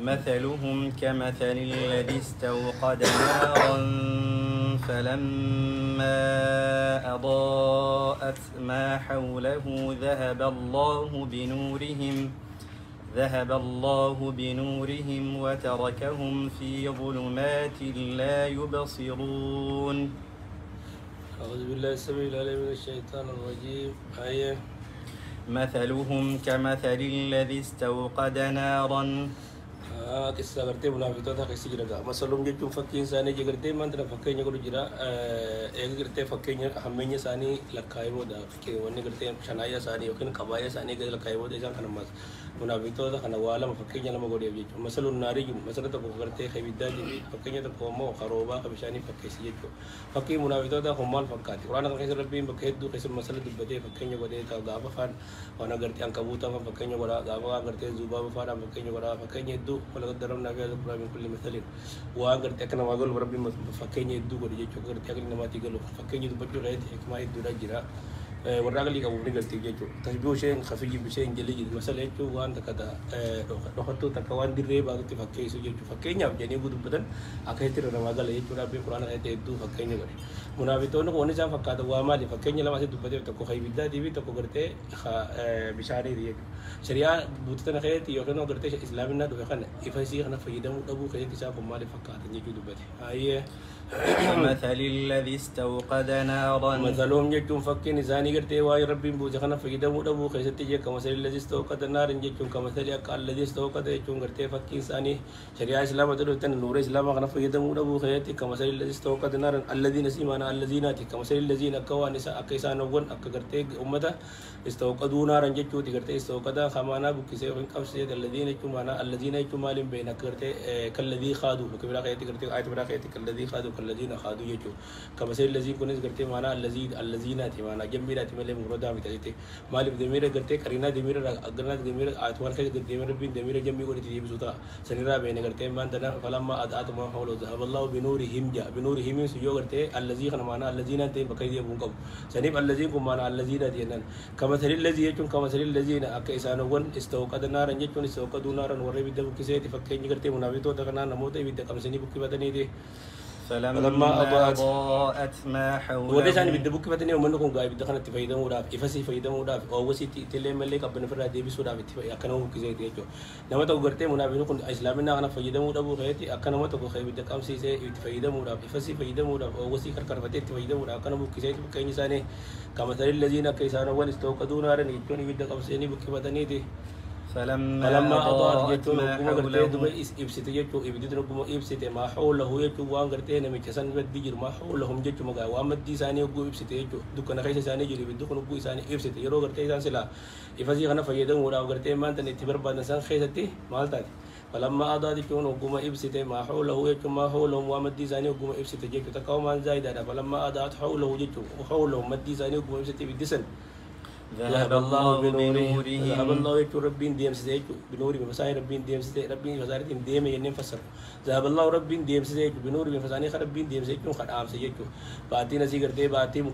مثلهم كمثل الذي استوقد نارا فلما أضاءت ما حوله ذهب الله بنورهم وتركهم في ظلمات لا يبصرون. أعوذ بالله السميع العليم من الشيطان الرجيم. آية مثلهم كمثل الذي استوقد نارا Kisah gartee munaafiqtoota keessa jira gaa masalum jechuun fakkiin isaanii gartee maanta fakkeenya godhu jira eega gartee fakkeenya hammeenya isaanii lakkaa'ee booda wanni gartee shanaayya isaanii yookiin qabaayya isaanii gadi lakkaa'ee booda isaan kana mas munaafiqtoota kana waa lama fakkeenya lama godheef jechuudha masaluun naarii jiru masala tokko gartee ibiddaa jiru fakkeenya tokko immoo qaroobaa bishaanii fakkeessi jechuudha fakkii munaafiqtoota kun maal fakkaati quraana kana keessa rabbiin bakka hedduu keessa masala dubbatee fakkeenya godhee gaafa faan waan gartee ankabuutaa fakkeenya godhaa gaafa gartee zubaaba faadhaan fakkeenya godhaa fakkeenya hedduu ولقد ضربنا في هذا القرآن من كل مثل وقلت أكنا ما قالوا ربي فكيني يدو قد يجوا قلت أكنا ما تقولوا فكيني يدو بجوا غير حكمة يدو رجلا والراجل اللي كابو نقول تيجوا تشبيه شيء خفيف بشيء جليد مثلا يجوا وان تكذا لو تكوان دري بعد تفكي سويجوا فكيني أب جاني بدو بدن أكيد ترى ما قال يجوا ربي القرآن هذا يدو فكيني قال منافقون كوني جام فكذا وامالي فكيني لما تدو بدو تكو خي بيدا دي تكو قلت بشاري دي شريعة بوتنا خير يوكنا قلت إسلامنا دو خنا إفسي خنا فيدا مدبو خير كسا فمالي فكذا نيجوا دو بدو هاي مثل الذي استوقد نارا مثلهم جتون فكين زاني قرتي واي ربي بوجا خنا فيدا مدبو خير ستيجي كمثل الذي استوقد نارا جتون كمثل الذي استوقد جتون قرتي فكين ثاني شريعة إسلام تلو تن نور إسلام خنا فيدا مدبو خير كمثل الذي استوقد نارا الذين سيمانا الذين كمثل الذين كوانسا أكيسان وون أكغرتي أمته استوقدوا نارا جتون تغرتي استوقد خمانا بكسي وين كمسي الذين يجمعنا الذين يجمعون بين كغرتي كالذي خادوا كبيرا خيتي غرتي آية كبيرا خيتي كالذي خادوا الذين خادوا يجوا كما سيل الذين كنز قرتي معنا الذين تي معنا جنبنا تي ملهم غردا متجتي مالك دمير قرتي كرينا دمير أجرنا دمير آتوان خير دمير بين دمير جنبي قرتي دي بسوطا سنيرا بين قرتي ما عندنا فلما أدعت ما حوله ذهب الله بنورهم جاء بنورهم سيجوا قرتي الذين معنا الذين تي بكيد يبونكم سنيب الذين كم معنا الذين تينن كما سيل الذين يجون كما سيل الذين أكيسان وون استوقد نارا يجون استوقدوا نارا وري بيدا بكسي تفكين قرتي منافقون تكنا نموت بيدا كم سنيب بكي بدني دي فلما أضاءت ما حوله ودي ثاني بدي بوك بدني ومنكم قاعد بدي خنا تفيدا مودا إفسي فيدا مودا أو وسي تلي ملك أبن فرا دي بسودا بتفيدا أكنوا كذا ديجو نما تقول قرتي منافقون كن إسلامنا أنا فيدا مودا بو خيتي أكنوا ما تقول خير بدي كم سيسه تفيدا مودا إفسي فيدا مودا أو وسي كركر فتي تفيدا مودا أكنوا بو كذا تبو كأني ثاني كمثل الذين كيسانوا والاستوقدوا نارا يجوني بدي كم سيني بوك بدني دي فلما أضاءت جتون وقوم قرتي دبي إبسط جتو إبديت نقوم إبسط ما حوله جتو وان قرتي نمي كسان بديجر ما حولهم جتو مجا وامد دي ثاني وقوم إبسط جتو دكنا خيس ثاني جري بدك نقوم ثاني إبسط يرو قرتي ثاني سلا إفزي خنا فيدا ولا قرتي ما أنت نتبر بعد نسان خيستي مالتاي فلما أضاءت جتون وقوم إبسط ما حوله جتو ما حولهم وامد دي ثاني وقوم إبسط جتو تكاو ما زايد فلما أضاءت حوله جتو وحولهم مد دي ثاني وقوم إبسط بدسن ذهب الله بنورهم ذهب الله يجو ربين ديم سيجو بنوري بمساي ربين ديم سيجو ربين فزارة ديم ينين فسر ذهب الله ربين ديم سيجو بنوري بمساني خربين ديم سيجو خد عام سيجو باتي نسي قرتي باتي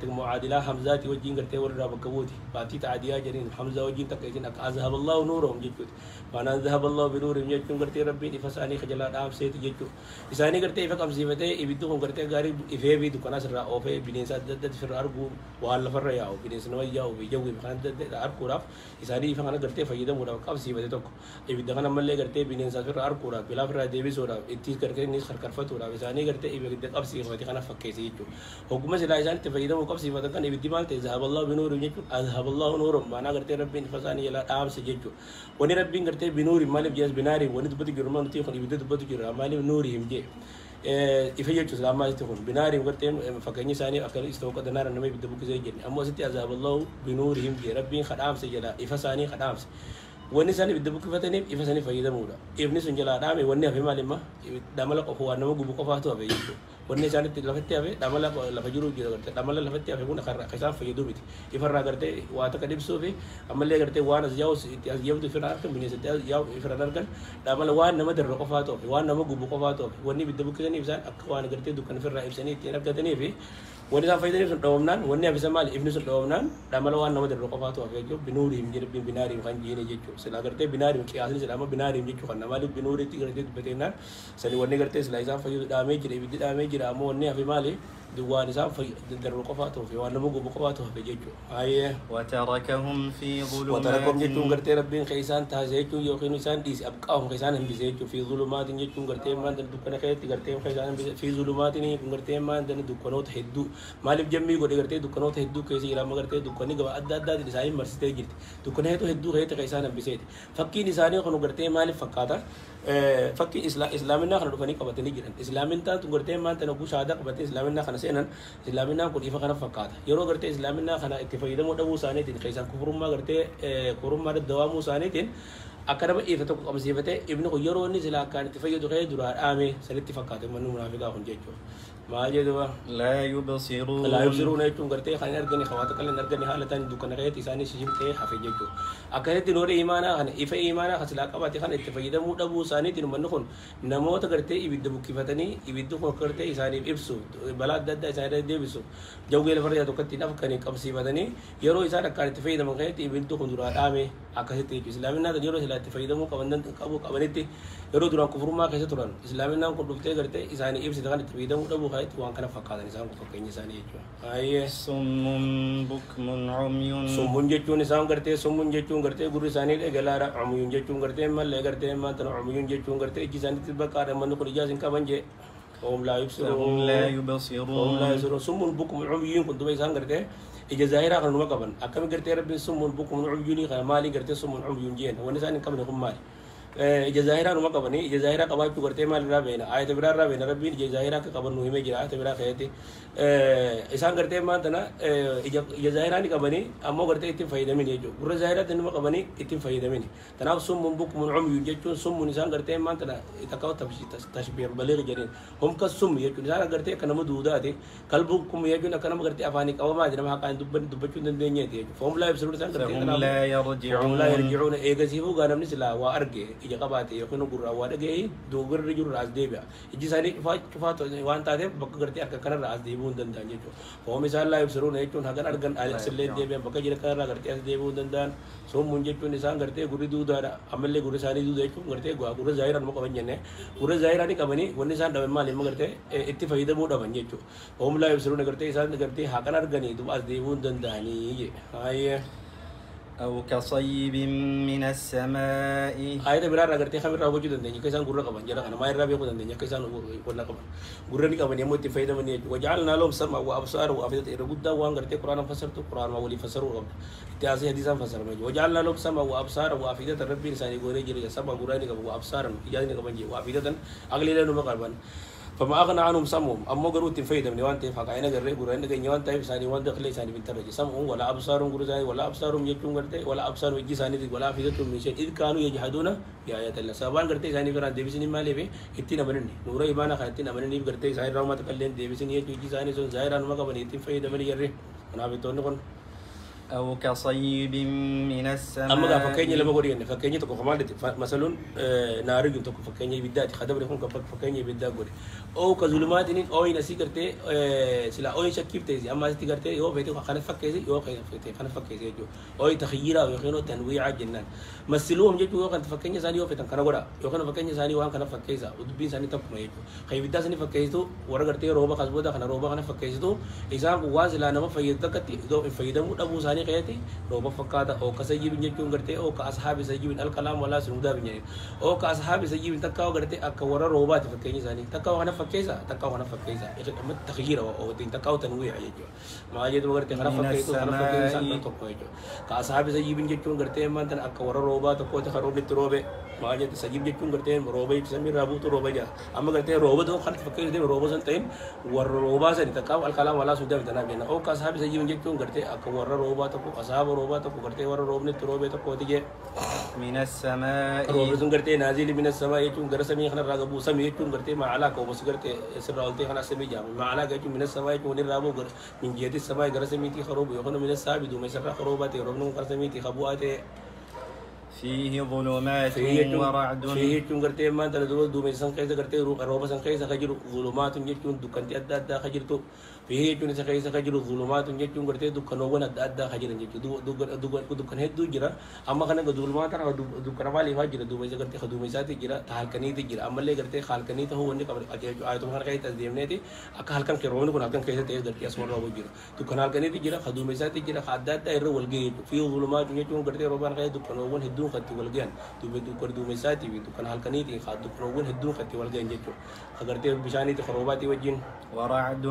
معادلة حمزة وجين قرتي ورا بكبوتي باتي تعديا جرين حمزة وجين تكيتين ذهب الله نورهم جيجو فانا ذهب الله بنورهم جيجو قرتي ربين فساني خجلات عام سيجو جيجو إساني قرتي فكم سيفتي يبدوهم قرتي غاري إفه بيدو كنا سر أوفي بينين سادة في الأرجو وعلى فرع ياو بينين سنوي ويجوي بخان أركوراف إساني فخنا قرتي فيدا مودا كاب سيفتي توك يبدأ خنا ملة قرتي بينين سافر أركوراف بلا فرع ديبي سورا إتيس قرتي نيس خركر فتورا إساني قرتي يبدأ كاب سيفتي خنا فكيس يجو حكومة سلا إساني تفيدا مو كاب سيفتي كان يبدأ مالته ذهب الله بنور يجو ذهب الله نورهم معنا قرتي ربين فساني يلا عام سيجو وني ربين قرتي بنور مالب جالس بناري وني تبدي جرمان تيخون يبدأ تبدي جرمان مالب نوري هم جي إفيجو سلام ما تكون بناري وقتين فكاني ثاني أكل استوقد النار نمي بدو كذا جن أما ستي عذاب الله بنورهم جي ربين خدام سجلا إفساني خدام وني ثاني بدو كفتني إفساني فايدة مودا إبني سنجلا دامي وني أفهم علما داملا هو نمو جبوا كفاتو أبي يجو وني ثاني تلفتي أبي داملا لفجرو جيرو قرتي داملا لفتي أبي كنا خسام فايدو بيتي إفرا قرتي واتا كديب سوفي أما اللي قرتي وانا زياوس ياو تفرا كم بني ستي ياو إفرا نركن داملا وان نما در كفاتو وان نما جبوا كفاتو وني بدو كذا نيفسان أكوان قرتي دكان فرا إفساني تينا كذا نيفي ونسان فايدة نفسه دومنان وني أبي سمال ابن سل دومنان داملو أن نمد الرقفات وفيجو بنوري من جرب بناري مخان جيني جيجو سلا قرتي بناري مكياسني سلا ما بناري جيجو خان نمالك بنوري تيجي بتينا سلا وني قرتي سلا إنسان فايدة دامي جري بدي دامي جري أمو وني أبي مالي دوان إنسان في الرقفات وفي وانا مجو بقفات وفي جيجو أيه وتركهم في ظلمات وتركهم جيجو قرتي ربين خيسان تازيجو يوخين إنسان ديس أبقاهم خيسان هم بيزيجو في ظلمات جيجو قرتي ما عندنا دكان خير قرتي خيسان في ظلمات ني قرتي ما عندنا دكانات هدو مالب جمي قولي قرتي دكانات هدو كيسي لما قرتي دكاني قبل أدى ديساين مرسته جرت دكانه تو هدو خير خيسان هم بيزيد فكي نساني خنو قرتي مالب فكاتا فكي إسلامنا خنو دكاني قبتني جرن إسلامنا تو قرتي ما عندنا كوش هذا قبتي إسلامنا خنا سينن إسلامنا كل إفا خنا فكاتا يرو قرتي إسلامنا خنا اتفاقية مو دبو سانة تين خيسان كفرما قرتي كفرما الدوام سانة تين أكرم إيه فتوك أمسيفته ابن خيروني سلا كان اتفاقية دخيل درار آمي سلت فكاتا منو منافقا خنجيجو ما جدوا لا يبصرون يتون قرتي خلينا نرجعني خواتك اللي نرجعني حالتان دوكان غير تساني سجيم تي حفيجو أكرت نور إيمانا خن إف إيمانا خسلا كباتي خن اتفاقية مو دبو ساني تين منخون نموت قرتي يبدو بكيفتني يبدو قرتي إساني إبسو بلاد دد إساني دي بسو جوجي الفريا دوكتي نفكني كمسي بدني يرو إساني كان اتفاقية من غير يبدو خندورات آمي أكرت إسلامنا تجرو سلا اتفاقية مو كمان كابو كمانتي يرو دران كفر ما كيس دران إسلامنا كل بكتي قرتي إساني إبسي دكان اتفاقية مو دبو خايت وان كنا فكاتا نسان فكيني ساني يجوا أيه صم بكم عمي سمون جتون نسان قرتي سمون جتون قرتي غوري ساني له غلارا عميون جتون قرتي مال له قرتي ما تنو عميون جتون قرتي جساني تبكار من كل جاسين كبنجي هم لا يبصرون هم لا يبصرون سمون بكم عميون كنت بيسان قرتي إجا ظاهرة خلنا كبن أكمل قرتي ربي سمون بكم عميوني خا مالي قرتي سمون عميون جين ونسان كمل هم مالي إجا ظاهرة نما كبني إجا ظاهرة كباي قرتي مال رابينا آية برا رابينا ربي إجا ظاهرة كبن نوهمي جرا آية برا خياتي إسان قرتي ما تنا إجا ظاهرة ني كبني أمو قرتي إتم فايدة مني جو برا ظاهرة تنما كبني إتم فايدة مني تناف سمون بكم عميون جتون سمون إسان قرتي ما تنا إتكاو تشبيه بليغ جرين هم كسم يجون إسان قرتي كنمو دوداتي قلبكم يجون كنمو قرتي أفاني كوا ما جنا ما كان دبچون دنيا تي فهم لا يبصرون إسان قرتي فهم لا يرجعون إيجاسيفو غانم نسلا وأرجع إجا كباتي يخونو غورا وارجع دوغر رجول راس ديبيا إجي ساني كفات وان تادي بك قرتي أكا كنا راس ديبون دندان جيجو فهم إسان لا يبصرون يجون هكذا أرجع سلين ديبيا بك جرا كنا قرتي أس ديبون دندان سوم منجتون إسان قرتي غوري دودارا أملي غوري ساني دود يجون قرتي غوري زاهران مو كمان جنة غوري زاهراني كماني ونسان دبل مالي ما قرتي اتفاقية مو دبل جيجو فهم لا يبصرون قرتي إسان قرتي هكذا أرجع ني دو أس ديبون دنداني هاي أو كصيب من السماء آية برا رغرتي خمر رابو جدن دنيا كيسان غورا كمان جرا كنا ما يرابي كودن دنيا كيسان غورا كمان غورا ني كمان يموت فايدة من يجو وجعلنا لهم سمع وأبصار وأفئدة رغدا وان غرتي قرآن فسرت قرآن ما ولي فسروا تياسي حديثا فسر ما وجعلنا لهم سمع وأبصار وأفئدة ربي إنسان غوري جري سمع غورا ني كمان وأبصار إجازة كمان جي وأفئدة أغلي لنا مقربان فما أغنى عنهم سمهم أما قروت فايدة من وان تفاق عينا قرر قرر عندك يوان تايف ساني وان دخلي ساني بنترجي سمهم ولا أبصارهم قرزاني ولا أبصارهم يجون قرتي ولا أبصارهم يجي ساني ولا أفئدة من شيء إذ كانوا يجحدون بآيات الله سابان قرتي ساني فران ديبسني مالي في اتنا منني نورا إيمانا خاتنا منني قرتي ساني راوما تقلين ديبسني يجي ساني سون زاهران ما قبل اتن فايدة من يري أنا بيتون أو كصيب من السماء أما قا فكيني لما قولي فكيني تكو خمال مثلا نارج تكو فكيني بدات خدم لكم فكيني بدات قولي أو كظلمات إن أو ينسي كرتي سلا أو يشكيف تيزي أما ستي كرتي يو بيتو خانة فكيزي يو خانة فكيزي جو أو تخييرا ويخينو تنويع جنان مثلوهم جيتو يو كان فكيني ساني يو فتن كنا قرا يو كان فكيني ساني وان كنا فكيزا ودبين ساني تكو يجو خي بدات ساني فكيزو ورا كرتي روبا خسبودا خنا روبا خنا فكيزو إذا قواز لا نما فيدا كتي دو فيدا مو أبو ساني قياتي روبا فكاتا أو كسيجي بنجيكون كرتي أو كأصحاب سيجي بن الكلام ولا سنودا بنجي أو كأصحاب سيجي بن تكاو كرتي أكورا روبا تفكيني ساني تكاو خنا فكيزا تكاو خنا فكيزا إذا كم تغيير أو تكاو تنويع يجو ما يجو كرتي خنا فكيزو خنا فكيزا تكو يجو كأصحاب سيجي بنجيكون كرتي ما تن أكورا روبا تكو تخرب للتروبة ما يجو سيجي بنجيكون كرتي روبا يسمي رابو تروبا جا أما كرتي روبا تو خنا فكيزا ده روبا سنتين والروبا سني تكاو الكلام ولا سودا بتنا بينا أو كأصحاب سيجي بنجيكون كرتي أكورا روبا تكو أصحاب روبا تكو كرتي ورا روبني تروبة تكو تيجي من السماء روبا سن كرتي نازل من السماء يجون كرسمي خنا راغبو سمي يجون كرتي ما على كو بس كرتي سرالتي خنا سمي جام ما على كيجون من السماء يجون رابو من جهة السماء كرسمي تي خروب يخون من السابي دو مسرا خروبات روبنو كرسمي تي خبوات فيه ظلمات فيه ورعد jechuun gartee maan tana duumessa san keessa gartee rooba san keessa ka jiru zulumaatun jechuun dukkanti adda addaa ka jirtu فيه jechuun isa keessa ka jiru zulumaatun jechuun gartee dukkanoowwan adda addaa ka jiran jechuudha dukkan hedduu jira amma kana zulumaata dukkana maaliifaa jira duumessa gartee ka duumessaati jira ta halkaniiti jira ammallee gartee halkanii ta'uu wanni qaba ayatuma kana keessa deemneeti akka halkan roobni kun halkan keessa ta'ee gartee asuma roobu jira dukkan halkaniiti jira ka duumessaati jira ka adda addaa irra walga'ee jechuudha فيه zulumaatun jechuun gartee roobaan keessa dukkanoowwan hedduu katti walga'an duumessaati fi dukkan halkaniiti ka dukkanoowwan hedduu katti walga'an jechuudha ka gartee bishaaniiti ka roobaatii wajjin ورعد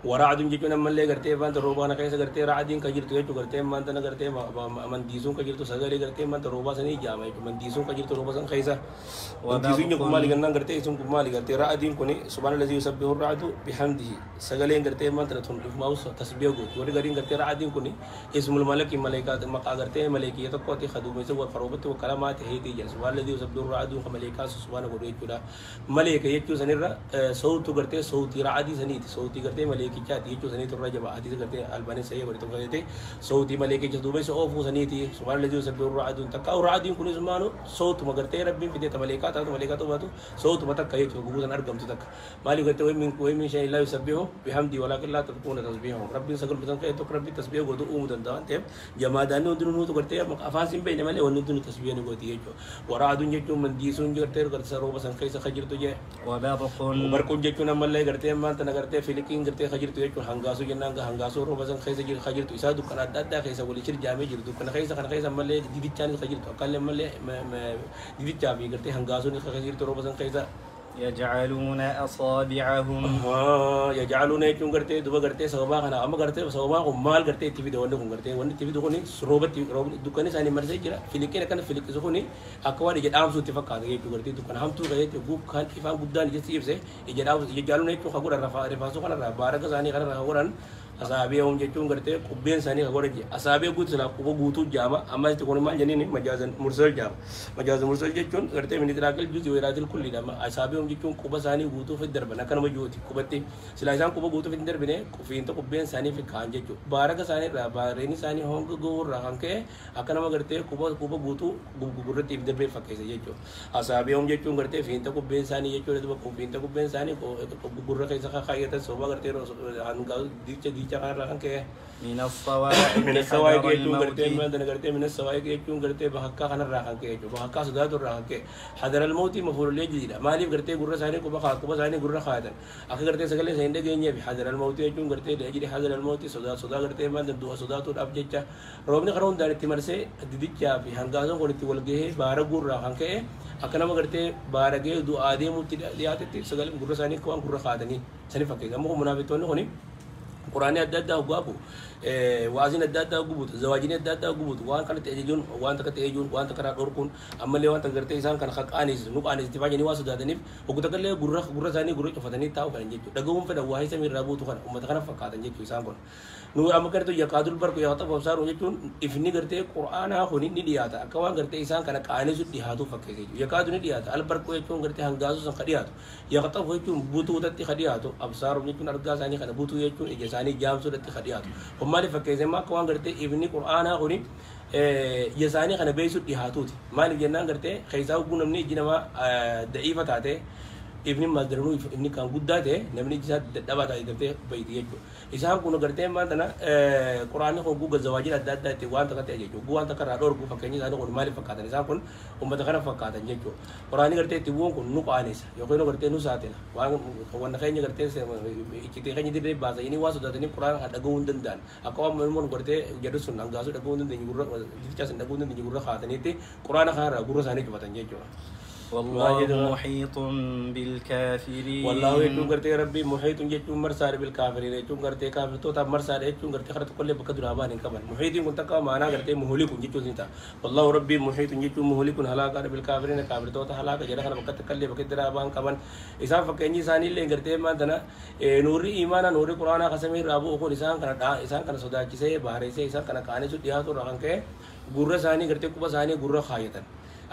ورعد jechuun ammallee gartee maanta roobaa kana keessa gartee ra'adiin ka jirtu jechuudha gartee maanta na gartee mandiisuun ka jirtu sagalee gartee maanta roobaa sanii jaama jechuudha mandiisuun ka jirtu roobaa san keessa mandiisuun kun maali gannaan gartee isun kun maali gartee ra'adiin kun subhaanallazii yusabbihu ra'adu bihamdihi sagaleen gartee maanta tun ifmaa'us tasbiih gooti warri gariin gartee ra'adiin kun ismul malaki malaaikaat maqaa gartee malaaikiyya tokkooti kaduumessa wa qaroobatti wa kalamaati heetii jira subhaanallazii yusabbihu ra'adu ka malaaikaat subhaana godhu jechuudha malaaka jechuu sanirra sawtu gartee sawtii ra'adii saniiti sawtii gartee maleekichaati jechuu saniitu irra jaba hadiisa gartee albaanii sayee godhe tokko jedhee sawtii maleekicha duumessa oofuu saniiti subhaanallazii yusabbihu ra'adu takka ra'adiin kunis maanu sawtuma gartee rabbiin fidee maleekaa taatu maleekaa ta'u sawtuma takka jechuudha gubuusan argamtu takka maali gartee waymin shay illaa yusabbihu bihamdi walaakin laa tadkuuna tasbiihahum rabbiin sagal bisan ka'e tokko rabbiin tasbiih godhu uumuu danda'a waan ta'eef jamaadaanni hundinuu nuutu gartee afaan siin beekne malee wanni hundinuu tasbiih ni gooti jechuudha waraaduun jechuun mandiisuun gartee gartee rooba san keessa ka jirtu jee barquun jechuun ammallee gartee maanta na gartee filikiin gartee ka jirtu jechuun hangaasuu jennaan hangaasuu rooba san keessa ka jirtu isaa dukkana adda addaa keessa walii shirjaamee jiru dukkana keessa kana keessa ammallee didichaan ka jirtu akkaallee ammallee didichaa fi gartee hangaasuun ka jirtu rooba san keessa يجعلون أصابعهم يجعلون يجون قرتي دوبا قرتي سوما خنا أما قرتي سوما هم مال قرتي تبي دهون دهون قرتي ون تبي دهوني روبت دكاني ساني مرسي جرا فيليكين كان فيليك زهوني أكوان يجد أمس تفك هذا يجوا قرتي دكان هم تو قرتي جوب خان إفهم بدان يجي يبسه يجد أمس يجعلون يجون خبر رفاسو خنا بارك زاني خنا خبران أصابع هم يجون قرتي كوبين ساني خبران جي أصابع قوت سلا كوبا قوتو جاما أما تكون ما جنيني مجازن مرسل جام مجازن مرسل يجون قرتي من يتراكل جزء ويرادل كل دام أصابع هم يجون kuba sani guutuu fi darbana kanuma jooti kubatti sila isaan kuba guutuu fi darbine kufiinta kubbeen sanii fi kaan jechuudha baaraka sanii irraa baareen isaanii honga gowurraa kan ka'e akka nama gartee kuba guutuu gurratti fi darbee fakkeessa jechuudha asaabiyoom jechuun gartee fiinta kubbeen sanii jechuudha duba fiinta kubbeen sanii gurra keessa kaayyatan soba gartee hanga diicha kanarraa kan ka'e من الصواعق يجون قرتي ما دنا قرتي من الصواعق يجون قرتي بحكا خنا راحن كي يجوا بحكا سداد راحن كي حذر الموت مفعول له جديد ما لي قرتي قرة ساني كوبا ساني قرة خادن أخي قرتي سكلي سيندة جينية بحذر الموت يجون قرتي لأجل حذر الموت سداد قرتي ما دنا دوا سداد تو أبجيتشا روبني خرون داري تمرسي ديديتشا في هنگازون قرتي والجه بارا قرة راحن كي أكنا ما قرتي بارا جه دو آدي موت لياتي سكلي قرة ساني كوان قرة خادني ساني فكير أمو منافقون هوني قرآن أددا وقابو وازن أددا وقبوت زواجين أددا وقبوت وان كانت تأجون وان تكت تأجون وان تكرر أوركون أما اللي وان تقدر تيسان كان خك آنيس نوب آنيس تفاجئ نواس دادنيف وقلت لك له قرة زاني قرة فتني تاو كان جيتو دعوهم في دواهي سمير رابو تكان وما تكان فكاتن جيتو إنسان كون نو أما كرتو يكادول بركو يهاتا فبصار وجيتون إفني قرتي قرآن هوني ندياتا كوان قرتي إنسان كان كآنيس ديهاتو فكيسي يكادو ندياتا البركو يجون قرتي هنگازو سان خدياتو يكتب وجيتون بوتو تتي خدياتو أبصار وجيتون أرجاساني كان بوتو يجون إجازاني جامسو تتي خدياتو ومالي فكيسي ما كوان قرتي إفني قرآن هوني يساني كان بيسو ديهاتوتي مالي جنان قرتي خيساو بونمني جنما ضعيفة تاتي ابن مصدرنو ابن كان قداته نمني جسد دباتا يدرته بيتي يجو إسحاق كونو قرتي ما تنا قرآن كون جوجل زواجير أداتا تيوان تكتي يجو جوان تكرر أدور جو فكني زانو كون مالي فكاتن إسحاق كون تكرر فكاتن يجو قرآن قرتي تيوان كون نوك آنيس يقولون قرتي نو ساتنا وان خيني قرتي كتير خيني دي باسا يعني واسو داتني قرآن أدعون دندان أكوام من قرتي جدو سنان غاسو أدعون دندان يجورا ديتشاس أدعون دندان يجورا خاتني تي قرآن خارا غورا ساني كباتن يجو والله محيط بالكافرين والله يجون قرتي ربي محيط يجون مرسال بالكافرين يجون قرتي كافر تو تاب مرسال يجون قرتي خرط كل بقدر أبان كمان محيط يكون تكا معنا قرتي مهلك يجون زينتا والله ربي محيط يجون مهلك هلاك بالكافرين كافر تو تهلاك جرا خنا بقدر كل بقدر أبان كمان إذا فكني ساني اللي قرتي ما دنا نوري إيمانا نوري قرآن قسمي رابو أكو إنسان كنا إنسان كنا سودا كيسه بحر إنسان كنا كاني سود ديها تو رهان كه غورة ساني قرتي كوبا ساني غورة خايتن